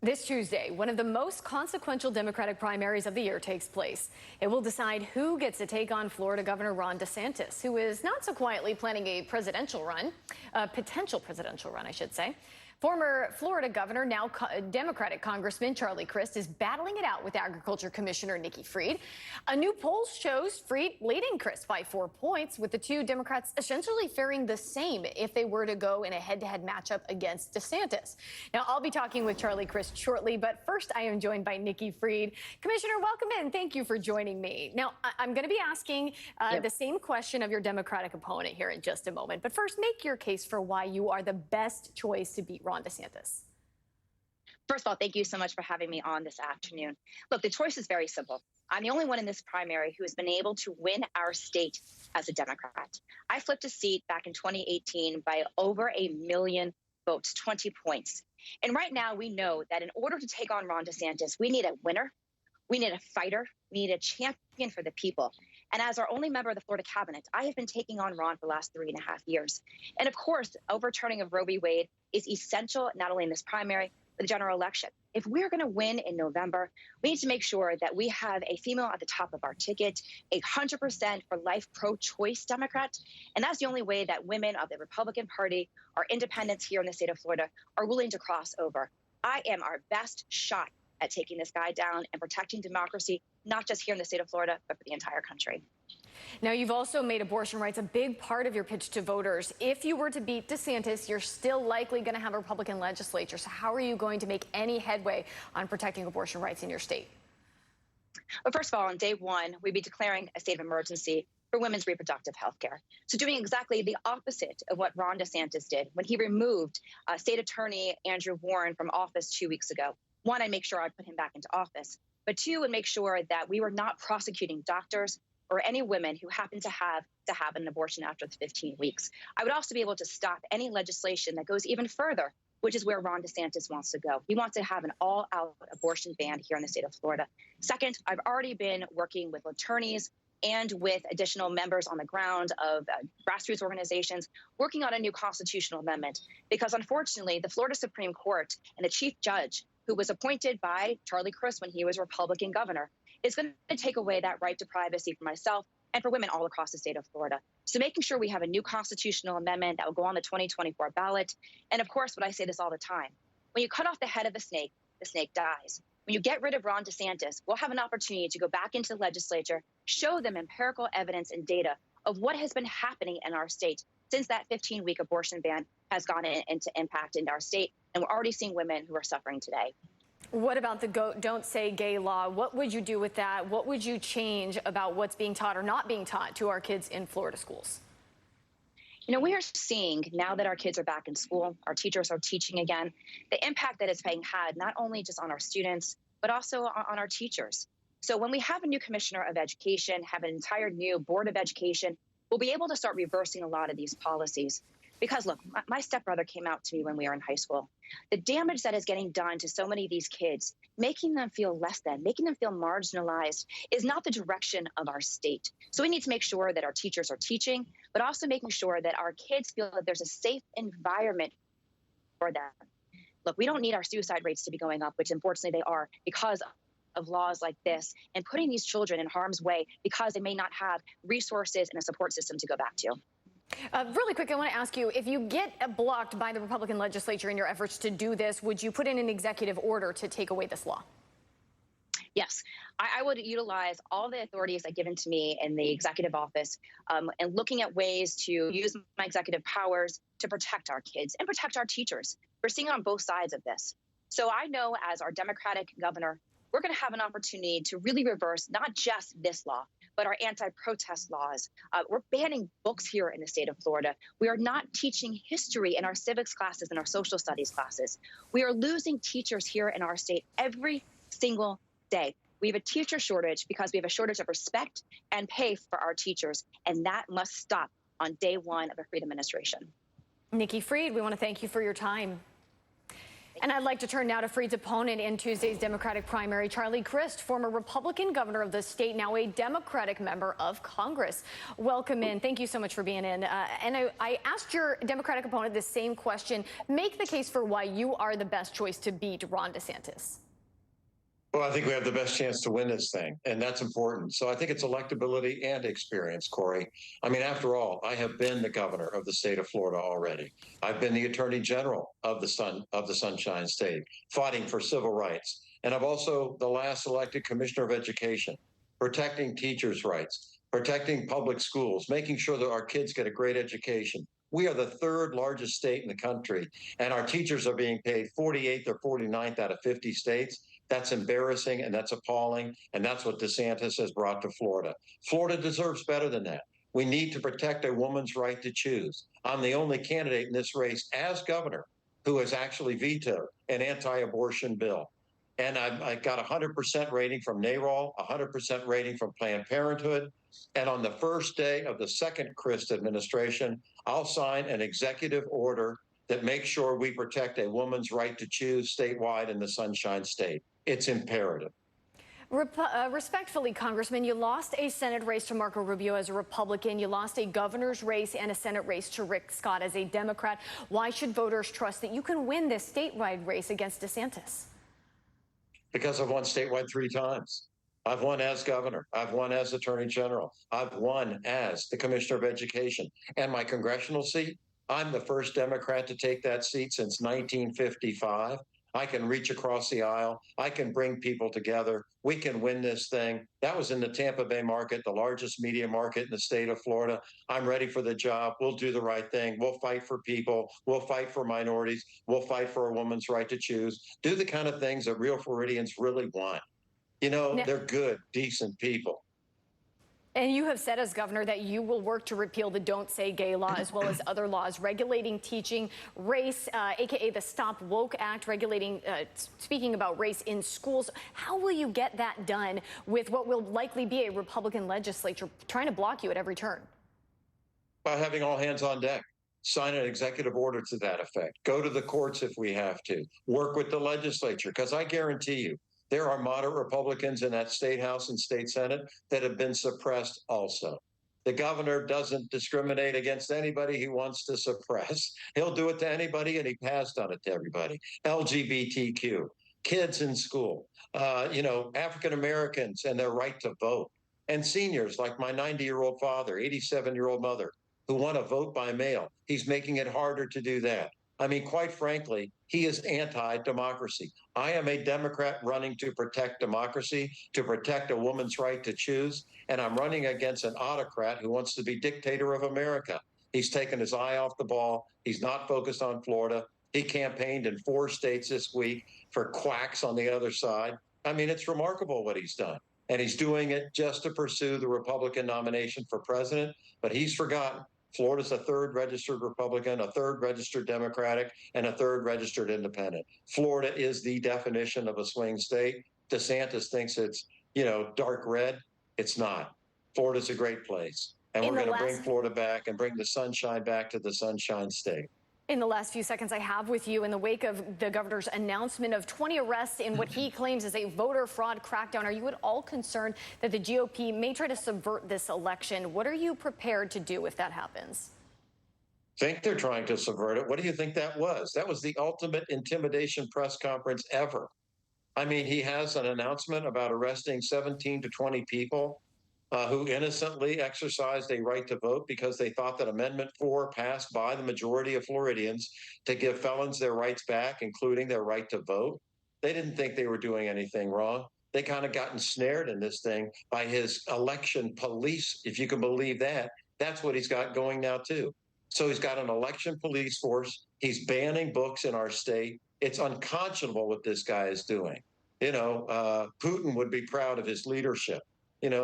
This Tuesday, one of the most consequential Democratic primaries of the year takes place. It will decide who gets to take on Florida Governor Ron DeSantis, who is not so quietly planning a potential presidential run, I should say. Former Florida governor, now Democratic Congressman Charlie Crist is battling it out with Agriculture Commissioner Nikki Fried. A new poll shows Fried leading Crist by 4 points, with the two Democrats essentially faring the same if they were to go in a head-to-head matchup against DeSantis. Now, I'll be talking with Charlie Crist shortly, but first I am joined by Nikki Fried. Commissioner, welcome in. Thank you for joining me. Now, I'm going to be asking the same question of your Democratic opponent here in just a moment. But first, make your case for why you are the best choice to beat Ron DeSantis. First of all, thank you so much for having me on this afternoon. Look, the choice is very simple. I'm the only one in this primary who has been able to win our state as a Democrat. I flipped a seat back in 2018 by over 1 million votes, 20 points. And right now we know that in order to take on Ron DeSantis, we need a winner, we need a fighter, we need a champion for the people. And as our only member of the Florida cabinet, I have been taking on Ron for the last 3.5 years. And of course, overturning of Roe v. Wade is essential, not only in this primary, but the general election. If we're going to win in November, we need to make sure that we have a female at the top of our ticket, 100% for life pro-choice Democrat. And that's the only way that women of the Republican Party, our independents here in the state of Florida, are willing to cross over. I am our best shot at taking this guy down and protecting democracy, not just here in the state of Florida, but for the entire country. Now, you've also made abortion rights a big part of your pitch to voters. If you were to beat DeSantis, you're still likely going to have a Republican legislature. So how are you going to make any headway on protecting abortion rights in your state? Well, first of all, on day one, we'd be declaring a state of emergency for women's reproductive health care. So doing exactly the opposite of what Ron DeSantis did when he removed State Attorney Andrew Warren from office 2 weeks ago. One, I'd make sure I'd put him back into office. But two, would make sure that we were not prosecuting doctors or any women who happen to have an abortion after the 15 weeks. I would also be able to stop any legislation that goes even further, which is where Ron DeSantis wants to go. He wants to have an all-out abortion ban here in the state of Florida. Second, I've already been working with attorneys and with additional members on the ground of grassroots organizations working on a new constitutional amendment, because unfortunately, the Florida Supreme Court and the chief judge, who was appointed by Charlie Crist when he was Republican governor, is going to take away that right to privacy for myself and for women all across the state of Florida. So making sure we have a new constitutional amendment that will go on the 2024 ballot. And of course, what I say this all the time, when you cut off the head of the snake dies. When you get rid of Ron DeSantis, we'll have an opportunity to go back into the legislature, show them empirical evidence and data of what has been happening in our state since that 15-week abortion ban has gone into impact in our state. And we're already seeing women who are suffering today. What about the Don't Say Gay law? What would you do with that? What would you change about what's being taught or not being taught to our kids in Florida schools? You know, we are seeing now that our kids are back in school, our teachers are teaching again, the impact that it's being had not only just on our students, but also on our teachers. So when we have a new commissioner of education, have an entire new board of education, we'll be able to start reversing a lot of these policies. Because, look, my stepbrother came out to me when we were in high school. The damage that is getting done to so many of these kids, making them feel less than, making them feel marginalized, is not the direction of our state. So we need to make sure that our teachers are teaching, but also making sure that our kids feel that there's a safe environment for them. Look, we don't need our suicide rates to be going up, which unfortunately they are because of laws like this, and putting these children in harm's way because they may not have resources and a support system to go back to. Really quick, I want to ask you, if you get blocked by the Republican legislature in your efforts to do this, would you put in an executive order to take away this law? Yes, I would utilize all the authorities that are given to me in the executive office and looking at ways to use my executive powers to protect our kids and protect our teachers. We're seeing it on both sides of this. So I know as our Democratic governor, we're going to have an opportunity to really reverse not just this law, but our anti-protest laws. We're banning books here in the state of Florida. We are not teaching history in our civics classes and our social studies classes. We are losing teachers here in our state every single day. We have a teacher shortage because we have a shortage of respect and pay for our teachers, and that must stop on day one of a Fried administration. Nikki Fried, we want to thank you for your time. And I'd like to turn now to Fried's opponent in Tuesday's Democratic primary, Charlie Crist, former Republican governor of the state, now a Democratic member of Congress. Welcome in. Thank you so much for being in. And I asked your Democratic opponent the same question. Make the case for why you are the best choice to beat Ron DeSantis. Well, I think we have the best chance to win this thing, and that's important. So I think it's electability and experience, Corey. I mean, after all, I have been the governor of the state of Florida already. I've been the attorney general of the Sunshine State, fighting for civil rights. And I'm also the last elected commissioner of education, protecting teachers' rights, protecting public schools, making sure that our kids get a great education. We are the third largest state in the country, and our teachers are being paid 48th or 49th out of 50 states. That's embarrassing, and that's appalling, and that's what DeSantis has brought to Florida. Florida deserves better than that. We need to protect a woman's right to choose. I'm the only candidate in this race as governor who has actually vetoed an anti-abortion bill. And I got 100% rating from NARAL, 100% rating from Planned Parenthood. And on the first day of the second Crist administration, I'll sign an executive order that makes sure we protect a woman's right to choose statewide in the Sunshine State. It's imperative. Respectfully, Congressman, you lost a Senate race to Marco Rubio as a Republican. You lost a governor's race and a Senate race to Rick Scott as a Democrat. Why should voters trust that you can win this statewide race against DeSantis? Because I've won statewide 3 times. I've won as governor. I've won as attorney general. I've won as the commissioner of education. And my congressional seat, I'm the first Democrat to take that seat since 1955. I can reach across the aisle. I can bring people together. We can win this thing. That was in the Tampa Bay market, the largest media market in the state of Florida. I'm ready for the job. We'll do the right thing. We'll fight for people. We'll fight for minorities. We'll fight for a woman's right to choose. Do the kind of things that real Floridians really want. You know, they're good, decent people. And you have said as governor that you will work to repeal the Don't Say Gay law as well as other laws regulating teaching race, aka the Stop Woke Act, regulating, speaking about race in schools. How will you get that done with what will likely be a Republican legislature trying to block you at every turn? By having all hands on deck. Sign an executive order to that effect. Go to the courts if we have to. Work with the legislature, because I guarantee you, there are moderate Republicans in that state house and state senate that have been suppressed also. The governor doesn't discriminate against anybody he wants to suppress. He'll do it to anybody, and he has done it to everybody. LGBTQ, kids in school, African Americans and their right to vote, and seniors like my 90-year-old father, 87-year-old mother, who want to vote by mail. He's making it harder to do that. I mean, quite frankly, he is anti-democracy. I am a Democrat running to protect democracy, to protect a woman's right to choose, and I'm running against an autocrat who wants to be dictator of America. He's taken his eye off the ball. He's not focused on Florida. He campaigned in 4 states this week for quacks on the other side. I mean, it's remarkable what he's done. And he's doing it just to pursue the Republican nomination for president, but he's forgotten Florida's a 3rd registered Republican, a 3rd registered Democratic, and a 3rd registered Independent. Florida is the definition of a swing state. DeSantis thinks it's, dark red. It's not. Florida's a great place. And we're going to bring Florida back and bring the sunshine back to the Sunshine State. In the last few seconds I have with you, in the wake of the governor's announcement of 20 arrests in what he claims is a voter fraud crackdown, are you at all concerned that the GOP may try to subvert this election? What are you prepared to do if that happens? Think they're trying to subvert it. What do you think that was? That was the ultimate intimidation press conference ever. I mean, he has an announcement about arresting 17 to 20 people who innocently exercised a right to vote because they thought that Amendment 4 passed by the majority of Floridians to give felons their rights back, including their right to vote. They didn't think they were doing anything wrong. They kind of got ensnared in this thing by his election police, if you can believe that. That's what he's got going now, too. So he's got an election police force. He's banning books in our state. It's unconscionable what this guy is doing. Putin would be proud of his leadership.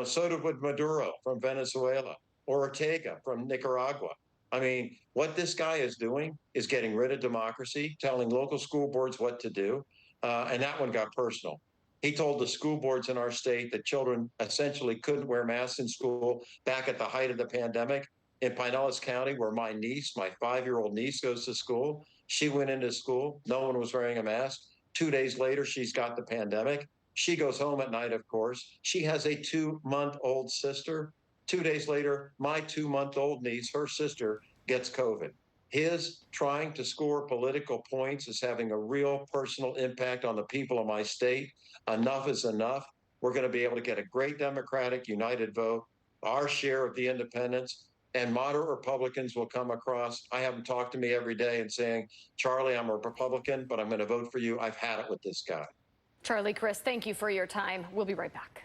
So would Maduro from Venezuela or Ortega from Nicaragua. I mean, what this guy is doing is getting rid of democracy, telling local school boards what to do. And that one got personal. He told the school boards in our state that children essentially couldn't wear masks in school back at the height of the pandemic. In Pinellas County, where my 5-year-old niece goes to school, She went into school. No one was wearing a mask. 2 days later, she's got the pandemic. She goes home at night, of course. She has a 2-month-old sister. 2 days later, my 2-month-old niece, her sister, gets COVID. His trying to score political points is having a real personal impact on the people of my state. Enough is enough. We're going to be able to get a great Democratic united vote, our share of the independents, and moderate Republicans will come across. I have them talk to me every day and saying, Charlie, I'm a Republican, but I'm going to vote for you. I've had it with this guy. Charlie Crist, thank you for your time. We'll be right back.